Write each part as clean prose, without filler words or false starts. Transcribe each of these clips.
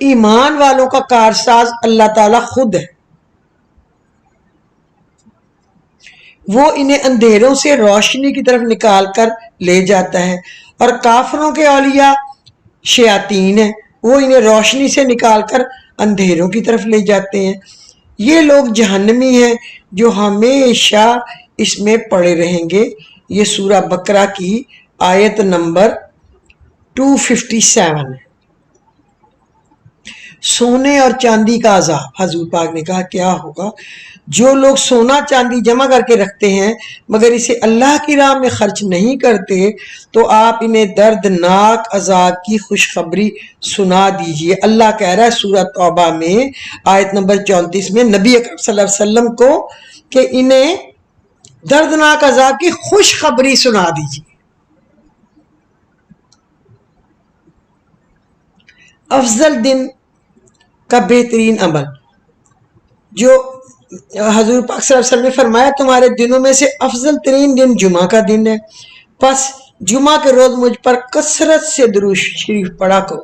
ایمان والوں کا کارساز اللہ تعالیٰ خود ہے، وہ انہیں اندھیروں سے روشنی کی طرف نکال کر لے جاتا ہے، اور کافروں کے اولیاء شیاطین ہیں، وہ انہیں روشنی سے نکال کر اندھیروں کی طرف لے جاتے ہیں۔ یہ لوگ جہنمی ہیں جو ہمیشہ اس میں پڑے رہیں گے۔ یہ سورہ بقرہ کی آیت نمبر 257 ہے۔ سونے اور چاندی کا عذاب، حضور پاک نے کہا کیا ہوگا؟ جو لوگ سونا چاندی جمع کر کے رکھتے ہیں مگر اسے اللہ کی راہ میں خرچ نہیں کرتے تو آپ انہیں دردناک عذاب کی خوشخبری سنا دیجئے۔ اللہ کہہ رہا ہے سورہ توبہ میں آیت نمبر 34 میں نبی اکرم صلی اللہ علیہ وسلم کو کہ انہیں دردناک عذاب کی خوشخبری سنا دیجئے۔ افضل دن کا بہترین عمل، جو حضور پاک صلی اللہ علیہ وسلم نے فرمایا تمہارے دنوں میں سے افضل ترین دن جمعہ کا دن ہے، پس جمعہ کے روز مجھ پر کثرت سے درود شریف پڑھا کرو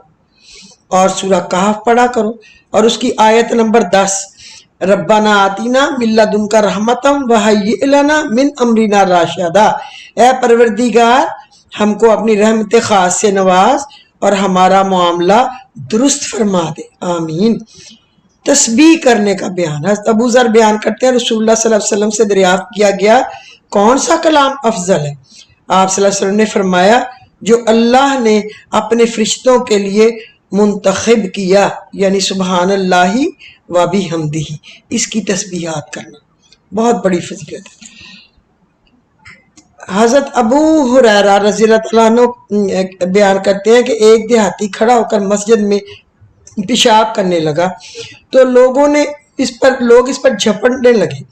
اور سورہ کہف پڑھا کرو اور اس کی آیت نمبر 10 ربنا آتینا من لدنک رحمتم وہیئ لنا من امرنا راشدا، اے پروردگار ہم کو اپنی رحمت خاص سے نواز اور ہمارا معاملہ درست فرما دے، آمین۔ تسبیح کرنے کا بیان، حضرت ابو ذر بیان کرتے ہیں رسول اللہ صلی اللہ علیہ وسلم سے دریافت کیا گیا کون سا کلام افضل ہے؟ آپ صلی اللہ علیہ وسلم نے فرمایا جو اللہ نے اپنے فرشتوں کے لیے منتخب کیا، یعنی سبحان اللہ و بحمدہ، اس کی تسبیحات کرنا بہت بڑی فضیلت ہے۔ حضرت ابو ہریرہ رضی اللہ تعالیٰ عنہ بیان کرتے ہیں کہ ایک دیہاتی کھڑا ہو کر مسجد میں پیشاب کرنے لگا تو لوگ اس پر جھپٹنے لگے۔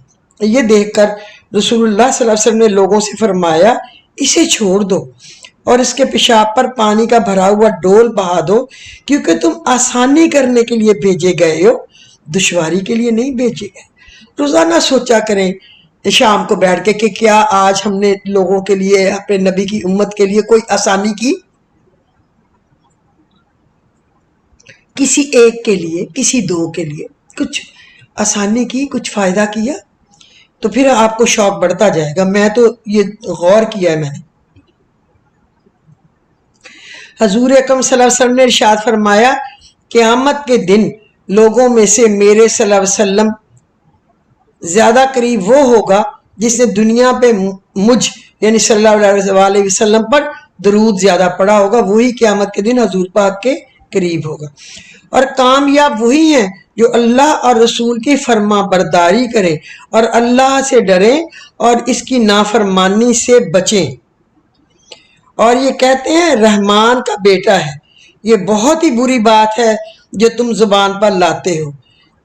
یہ دیکھ کر رسول اللہ صلی اللہ علیہ وسلم نے لوگوں سے فرمایا اسے چھوڑ دو اور اس کے پیشاب پر پانی کا بھرا ہوا ڈول بہا دو، کیونکہ تم آسانی کرنے کے لیے بھیجے گئے ہو، دشواری کے لیے نہیں بھیجے گئے۔ روزانہ سوچا کریں شام کو بیٹھ کے کہ کیا آج ہم نے لوگوں کے لیے، اپنے نبی کی امت کے لیے کوئی آسانی کی، کسی ایک کے لیے، کسی دو کے لیے کچھ آسانی کی، کچھ فائدہ کیا، تو پھر آپ کو شوق بڑھتا جائے گا۔ میں تو یہ غور کیا ہے میں نے۔ حضور اکرم صلی اللہ علیہ وسلم نے ارشاد فرمایا قیامت کے دن لوگوں میں سے میرے صلی اللہ علیہ وسلم زیادہ قریب وہ ہوگا جس نے دنیا پہ مجھ یعنی صلی اللہ علیہ وسلم پر درود زیادہ پڑھا ہوگا، وہی قیامت کے دن حضور پاک کے قریب ہوگا۔ اور کامیاب وہی ہیں جو اللہ اور رسول کی فرما برداری کریں اور اللہ سے ڈریں اور اس کی نافرمانی سے بچیں، اور یہ کہتے ہیں رحمان کا بیٹا ہے۔ یہ بہت ہی بری بات ہے جو تم زبان پر لاتے ہو۔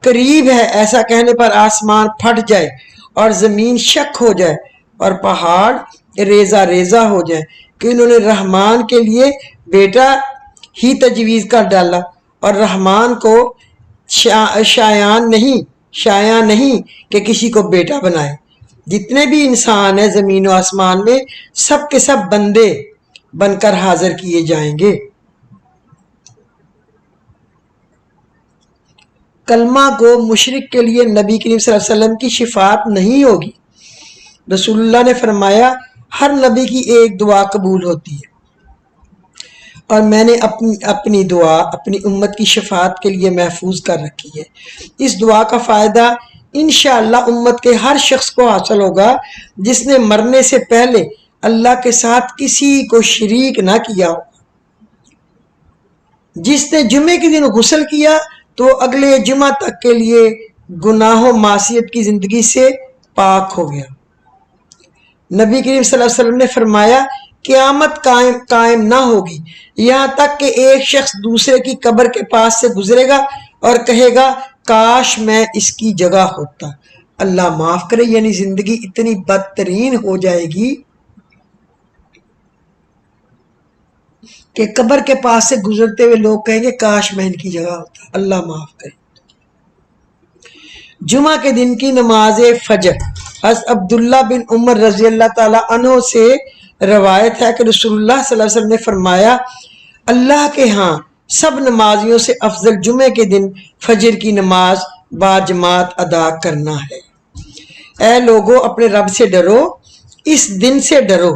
قریب ہے ایسا کہنے پر آسمان پھٹ جائے اور زمین شک ہو جائے اور پہاڑ ریزہ ریزہ ہو جائے کہ انہوں نے رحمان کے لیے بیٹا ہی تجویز کر ڈالا، اور رحمان کو شایان نہیں کہ کسی کو بیٹا بنائے۔ جتنے بھی انسان ہیں زمین و آسمان میں سب کے سب بندے بن کر حاضر کیے جائیں گے۔ کلمہ گو مشرک کے لیے نبی کریم صلی اللہ علیہ وسلم کی شفاعت نہیں ہوگی۔ رسول اللہ نے فرمایا ہر نبی کی ایک دعا قبول ہوتی ہے، اور میں نے اپنی دعا اپنی امت کی شفاعت کے لیے محفوظ کر رکھی ہے۔ اس دعا کا فائدہ انشاءاللہ امت کے ہر شخص کو حاصل ہوگا جس نے مرنے سے پہلے اللہ کے ساتھ کسی کو شریک نہ کیا ہو۔ جس نے جمعے کے دن غسل کیا تو اگلے جمعہ تک کے لیے گناہ و معصیت کی زندگی سے پاک ہو گیا۔ نبی کریم صلی اللہ علیہ وسلم نے فرمایا قیامت قائم نہ ہوگی یہاں تک کہ ایک شخص دوسرے کی قبر کے پاس سے گزرے گا اور کہے گا کاش میں اس کی جگہ ہوتا۔ اللہ معاف کرے، یعنی زندگی اتنی بدترین ہو جائے گی کہ قبر کے پاس سے گزرتے ہوئے لوگ کہیں گے کاش میں ان کی جگہ ہوتا۔ اللہ معاف کرے۔ جمعہ کے دن کی نماز فجر، حضرت عبداللہ بن عمر رضی اللہ تعالی عنہ سے روایت ہے کہ رسول اللہ صلی اللہ علیہ وسلم نے فرمایا اللہ کے ہاں سب نمازیوں سے افضل جمعے کے دن فجر کی نماز باجماعت ادا کرنا ہے۔ اے لوگو اپنے رب سے ڈرو، اس دن سے ڈرو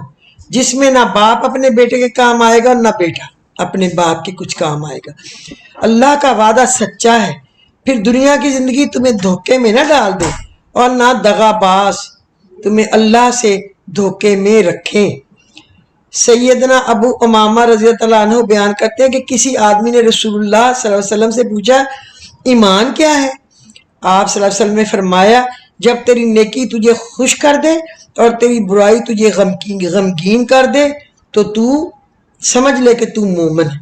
جس میں نہ باپ اپنے بیٹے کے کام آئے گا اور نہ بیٹا اپنے باپ کے کچھ کام آئے گا۔ اللہ کا وعدہ سچا ہے، پھر دنیا کی زندگی تمہیں دھوکے میں نہ ڈال دے اور نہ دغا باز تمہیں اللہ سے دھوکے میں رکھیں۔ سیدنا ابو امامہ رضی اللہ عنہ بیان کرتے ہیں کہ کسی آدمی نے رسول اللہ صلی اللہ علیہ وسلم سے پوچھا ایمان کیا ہے؟ آپ صلی اللہ علیہ وسلم نے فرمایا جب تیری نیکی تجھے خوش کر دے اور تیری برائی تجھے غمگین کر دے تو تو سمجھ لے کہ تو مومن ہے۔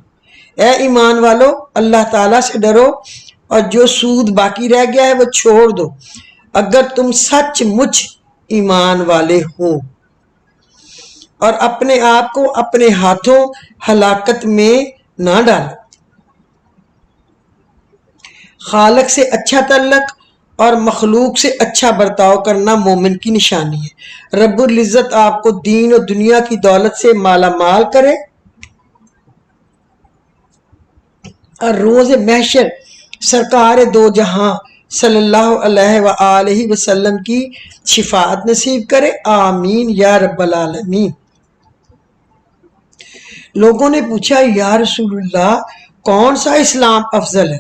اے ایمان والو اللہ تعالیٰ سے ڈرو اور جو سود باقی رہ گیا ہے وہ چھوڑ دو اگر تم سچ مچ ایمان والے ہو، اور اپنے آپ کو اپنے ہاتھوں ہلاکت میں نہ ڈالو۔ خالق سے اچھا تعلق اور مخلوق سے اچھا برتاؤ کرنا مومن کی نشانی ہے۔ رب العزت آپ کو دین اور دنیا کی دولت سے مالا مال کرے اور روز محشر سرکار دو جہاں صلی اللہ علیہ وآلہ وسلم کی شفاعت نصیب کرے، آمین یا رب العالمین۔ لوگوں نے پوچھا یا رسول اللہ کون سا اسلام افضل ہے؟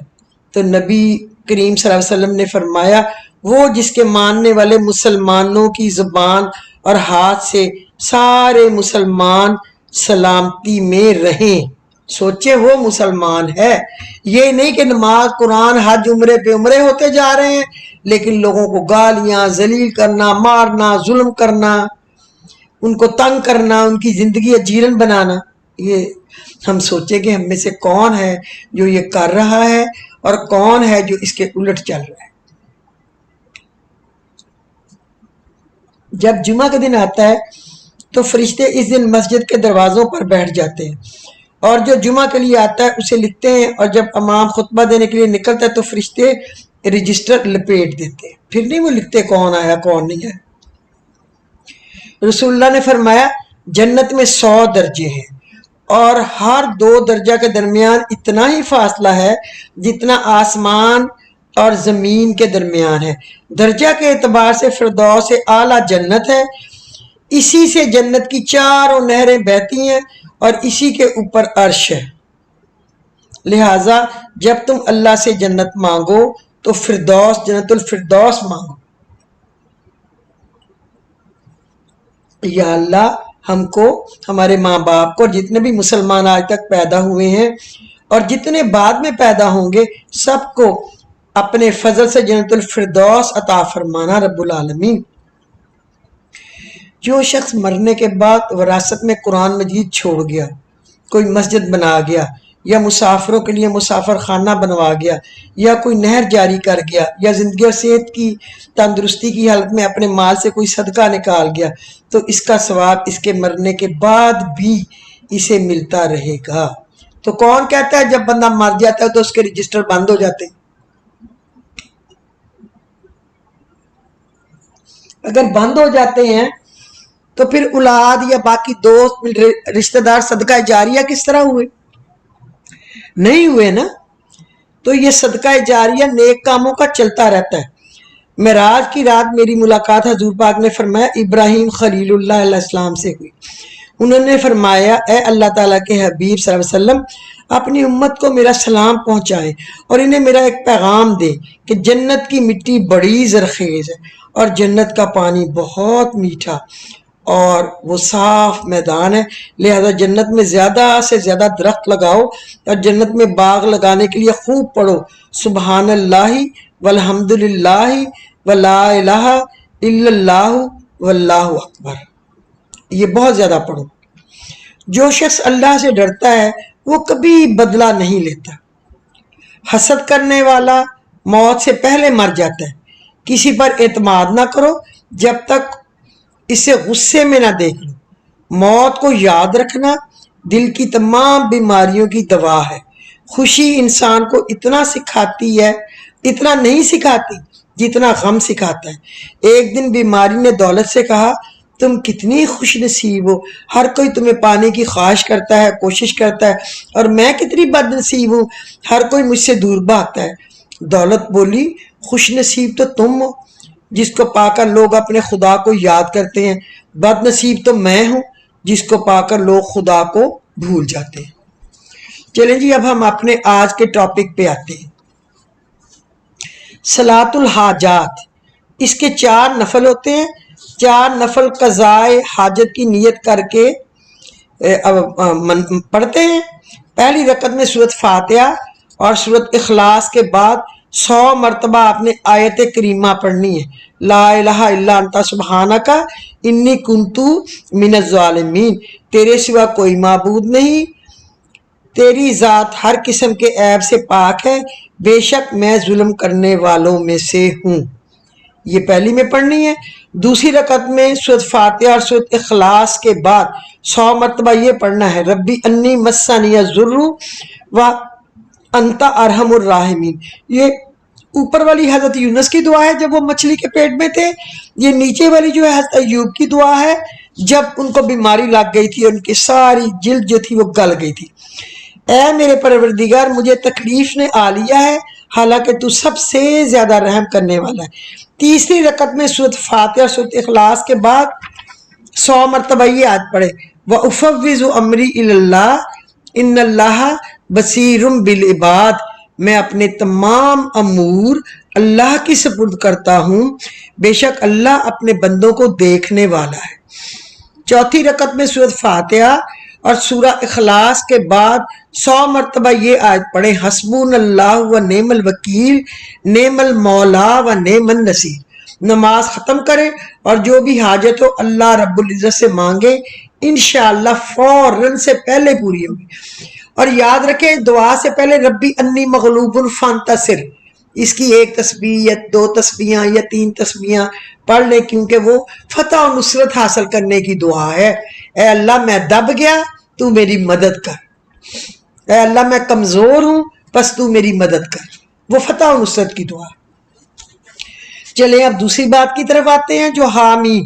تو نبی کریم صلی اللہ علیہ وسلم نے فرمایا وہ جس کے ماننے والے مسلمانوں کی زبان اور ہاتھ سے سارے مسلمان سلامتی میں رہیں۔ سوچے وہ مسلمان ہے، یہ نہیں کہ نماز قرآن حج عمرے پہ عمرے ہوتے جا رہے ہیں لیکن لوگوں کو گالیاں ذلیل کرنا، مارنا، ظلم کرنا، ان کو تنگ کرنا، ان کی زندگی اجیرن بنانا۔ یہ ہم سوچے کہ ہم میں سے کون ہے جو یہ کر رہا ہے اور کون ہے جو اس کے الٹ چل رہا ہے۔ جب جمعہ کا دن آتا ہے تو فرشتے اس دن مسجد کے دروازوں پر بیٹھ جاتے ہیں اور جو جمعہ کے لیے آتا ہے اسے لکھتے ہیں، اور جب امام خطبہ دینے کے لیے نکلتا ہے تو فرشتے رجسٹر لپیٹ دیتے ہیں، پھر نہیں وہ لکھتے کون آیا کون نہیں آیا۔ رسول اللہ نے فرمایا جنت میں 100 درجے ہیں اور ہر 2 درجہ کے درمیان اتنا ہی فاصلہ ہے جتنا آسمان اور زمین کے درمیان ہے۔ درجہ کے اعتبار سے فردوس اعلیٰ جنت ہے، اسی سے جنت کی 4 نہریں بہتی ہیں اور اسی کے اوپر عرش ہے۔ لہٰذا جب تم اللہ سے جنت مانگو تو فردوس جنت الفردوس مانگو۔ یا اللہ ہم کو، ہمارے ماں باپ کو، اور جتنے بھی مسلمان آج تک پیدا ہوئے ہیں اور جتنے بعد میں پیدا ہوں گے سب کو اپنے فضل سے جنت الفردوس عطا فرمانا رب العالمین۔ جو شخص مرنے کے بعد وراثت میں قرآن مجید چھوڑ گیا، کوئی مسجد بنا گیا یا مسافروں کے لیے مسافر خانہ بنوا گیا یا کوئی نہر جاری کر گیا یا زندگی اور صحت کی تندرستی کی حالت میں اپنے مال سے کوئی صدقہ نکال گیا تو اس کا ثواب اس کے مرنے کے بعد بھی اسے ملتا رہے گا۔ تو کون کہتا ہے جب بندہ مر جاتا ہے تو اس کے رجسٹر بند ہو جاتے ہیں؟ اگر بند ہو جاتے ہیں تو پھر اولاد یا باقی دوست رشتہ دار صدقہ جاریہ کس طرح ہوئے؟ نہیں ہوئے نا۔ تو یہ صدقہ جاریہ نیک کاموں کا چلتا رہتا ہے۔ معراج کی رات میری ملاقات حضور پاک نے فرمایا ابراہیم خلیل اللہ علیہ السلام سے ہوئی۔ انہوں نے فرمایا اے اللہ تعالیٰ کے حبیب صلی اللہ علیہ وسلم اپنی امت کو میرا سلام پہنچائے اور انہیں میرا ایک پیغام دے کہ جنت کی مٹی بڑی زرخیز ہے اور جنت کا پانی بہت میٹھا اور وہ صاف میدان ہے، لہذا جنت میں زیادہ سے زیادہ درخت لگاؤ اور جنت میں باغ لگانے کے لیے خوب پڑھو سبحان اللہ والحمد للہ ولا الہ الا اللہ واللہ اکبر، یہ بہت زیادہ پڑھو۔ جو شخص اللہ سے ڈرتا ہے وہ کبھی بدلہ نہیں لیتا۔ حسد کرنے والا موت سے پہلے مر جاتا ہے۔ کسی پر اعتماد نہ کرو جب تک اسے غصے میں نہ دیکھ لو۔ موت کو یاد رکھنا دل کی تمام بیماریوں کی دوا ہے۔ خوشی انسان کو اتنا سکھاتی ہے، اتنا نہیں سکھاتی جتنا غم سکھاتا ہے۔ ایک دن بیماری نے دولت سے کہا تم کتنی خوش نصیب ہو، ہر کوئی تمہیں پانے کی خواہش کرتا ہے، کوشش کرتا ہے، اور میں کتنی بد نصیب ہوں، ہر کوئی مجھ سے دور بھاگتا ہے۔ دولت بولی خوش نصیب تو تم ہو جس کو پا کر لوگ اپنے خدا کو یاد کرتے ہیں، بد نصیب تو میں ہوں جس کو پا کر لوگ خدا کو بھول جاتے ہیں۔ چلیں جی، اب ہم اپنے آج کے ٹاپک پہ آتے ہیں۔ صلاۃ الحاجات، اس کے 4 نفل ہوتے ہیں۔ 4 نفل قضائے حاجت کی نیت کر کے پڑھتے ہیں۔ پہلی رکعت میں سورۃ فاتحہ اور سورۃ اخلاص کے بعد 100 مرتبہ آپ نے آیت کریمہ پڑھنی ہے، لا الہ الا انت سبحانک انی کنت من الظالمین، تیرے سوا کوئی معبود نہیں، تیری ذات ہر قسم کے عیب سے پاک ہے، بے شک میں ظلم کرنے والوں میں سے ہوں۔ یہ پہلی میں پڑھنی ہے۔ دوسری رکعت میں سورۃ فاتحہ اور سورۃ اخلاص کے بعد 100 مرتبہ یہ پڑھنا ہے، ربی انی مسنی الضر و انت ارحم الراحمین۔ یہ اوپر والی حضرت یونس کی دعا ہے جب وہ مچھلی کے پیٹ میں تھے، یہ نیچے والی جو ہے حضرت ایوب کی دعا ہے جب ان کو بیماری لگ گئی تھی اور ان کی ساری جلد جو تھی وہ گل گئی تھی۔ اے میرے پروردگار، مجھے تکلیف نے آ لیا ہے، حالانکہ تو سب سے زیادہ رحم کرنے والا ہے۔ تیسری رکعت میں سورۃ فاتحہ اور سورۃ اخلاص کے بعد 100 مرتبہ یہ آیت پڑھے، وَأُفَوِّضُ أَمْرِي إِلَى اللَّهِ إِنَّ اللَّهَ بَصِيرٌ بِالْعِبَادِ، میں اپنے تمام امور اللہ کی سپرد کرتا ہوں، بے شک اللہ اپنے بندوں کو دیکھنے والا ہے۔ چوتھی رکعت میں سورۃ فاتحہ اور سورہ اخلاص کے بعد 100 مرتبہ یہ آیت پڑھیں، حسبنا اللہ و نعم الوکیل نعم المولا و نعم النصیر۔ نماز ختم کریں اور جو بھی حاجت ہو اللہ رب العزت سے مانگے، انشاءاللہ فوراً سے پہلے پوری ہوگی۔ اور یاد رکھیں دعا سے پہلے ربی انی مغلوب فانتصر، اس کی 1 تسبیح یا 2 تسبیحاں یا 3 تسبیحاں پڑھ لیں، کیونکہ وہ فتح و نصرت حاصل کرنے کی دعا ہے۔ اے اللہ میں دب گیا، تو میری مدد کر، اے اللہ میں کمزور ہوں، پس تو میری مدد کر، وہ فتح و نصرت کی دعا۔ چلیں اب دوسری بات کی طرف آتے ہیں، جو حامیم،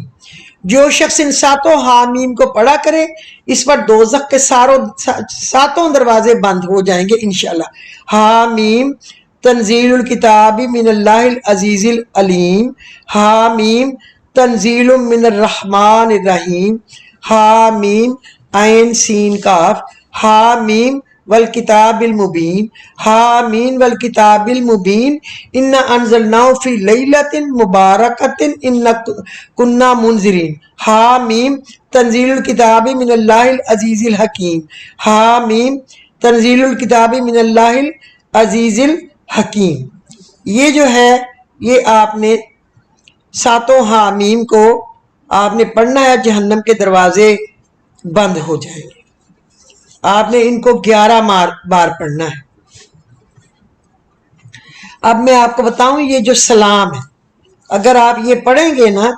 جو شخص ان 7 حامیم کو پڑھا کرے اس پر دوزخ کے 7 دروازے بند ہو جائیں گے انشاءاللہ۔ حامیم تنزیل الکتاب من اللہ العزیز العلیم، حامیم تنزیل من الرحمن الرحیم، حامیم عین سین کاف، حامیم والکتاب المبین، حامین والکتاب المبین، انا انزلناہ فی لیلۃ مبارکۃ انا کنا منذرین، حامیم تنزیل الکتاب من اللہ العزیز الحکیم، حامیم تنزیل الکتاب من اللہ العزیز الحکیم۔ یہ جو ہے یہ آپ نے 7 حامیم کو آپ نے پڑھنا ہے، جہنم کے دروازے بند ہو جائیں گے۔ آپ نے ان کو 11 بار پڑھنا ہے۔ اب میں آپ کو بتاؤں یہ جو سلام ہے، اگر آپ یہ پڑھیں گے نا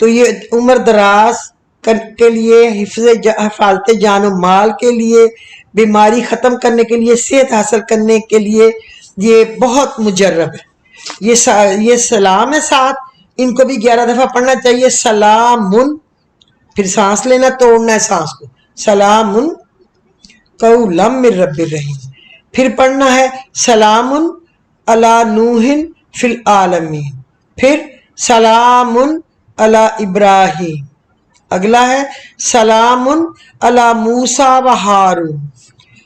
تو یہ عمر دراز کے لیے، حفاظت جان و مال کے لیے، بیماری ختم کرنے کے لیے، صحت حاصل کرنے کے لیے یہ بہت مجرب ہے۔ یہ سلام ہے، ساتھ ان کو بھی 11 دفعہ پڑھنا چاہیے۔ سلامن، پھر سانس لینا، توڑنا ہے سانس کو، سلامن قولا من رب الرحیم۔ پھر پڑھنا ہے سلامن علی نوح فی العالمین، پھر سلامن علی ابراہیم، اگلا ہے سلامن علی موسیٰ و ہارون،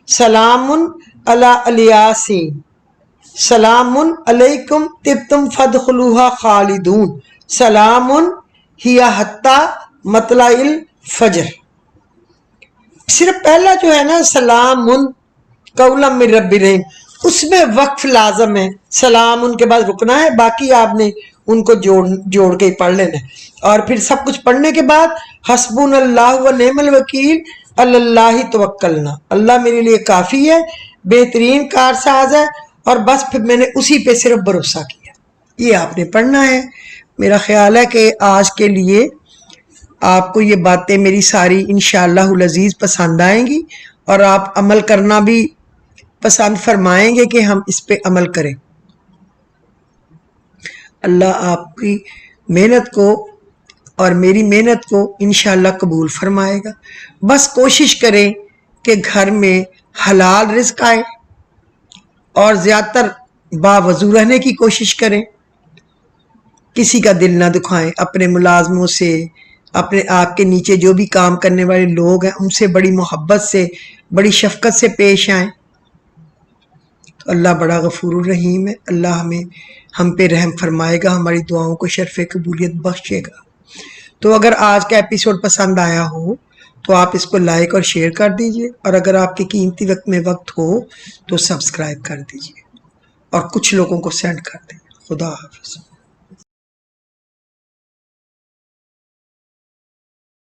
سلامن علی الیاسین، سلامن علیکم طبتم فادخلوہا خالدون، سلامن ہی حتی مطلع الفجر۔ صرف پہلا جو ہے نا سلامن قولا من رب الرحیم، اس میں وقف لازم ہے، سلام ان کے بعد رکنا ہے، باقی آپ نے ان کو جوڑ کے پڑھ لینا ہے۔ اور پھر سب کچھ پڑھنے کے بعد حسبنا اللہ و نعم الوکیل اللہ توکلنا، اللہ میرے لیے کافی ہے، بہترین کارساز ہے، اور بس پھر میں نے اسی پہ صرف بھروسہ کیا۔ یہ آپ نے پڑھنا ہے۔ میرا خیال ہے کہ آج کے لیے آپ کو یہ باتیں میری ساری انشاءاللہ العزیز پسند آئیں گی، اور آپ عمل کرنا بھی پسند فرمائیں گے کہ ہم اس پہ عمل کریں۔ اللہ آپ کی محنت کو اور میری محنت کو انشاءاللہ قبول فرمائے گا۔ بس کوشش کریں کہ گھر میں حلال رزق آئے اور زیادہ تر باوضو رہنے کی کوشش کریں، کسی کا دل نہ دکھائیں، اپنے ملازموں سے، اپنے آپ کے نیچے جو بھی کام کرنے والے لوگ ہیں ان سے بڑی محبت سے، بڑی شفقت سے پیش آئیں۔ تو اللہ بڑا غفور الرحیم ہے، اللہ ہم پہ رحم فرمائے گا، ہماری دعاؤں کو شرف قبولیت بخشے گا۔ تو اگر آج کا ایپیسوڈ پسند آیا ہو تو آپ اس کو لائک اور شیئر کر دیجئے، اور اگر آپ کے قیمتی وقت میں وقت ہو تو سبسکرائب کر دیجئے اور کچھ لوگوں کو سینڈ کر دیں۔ خدا حافظ۔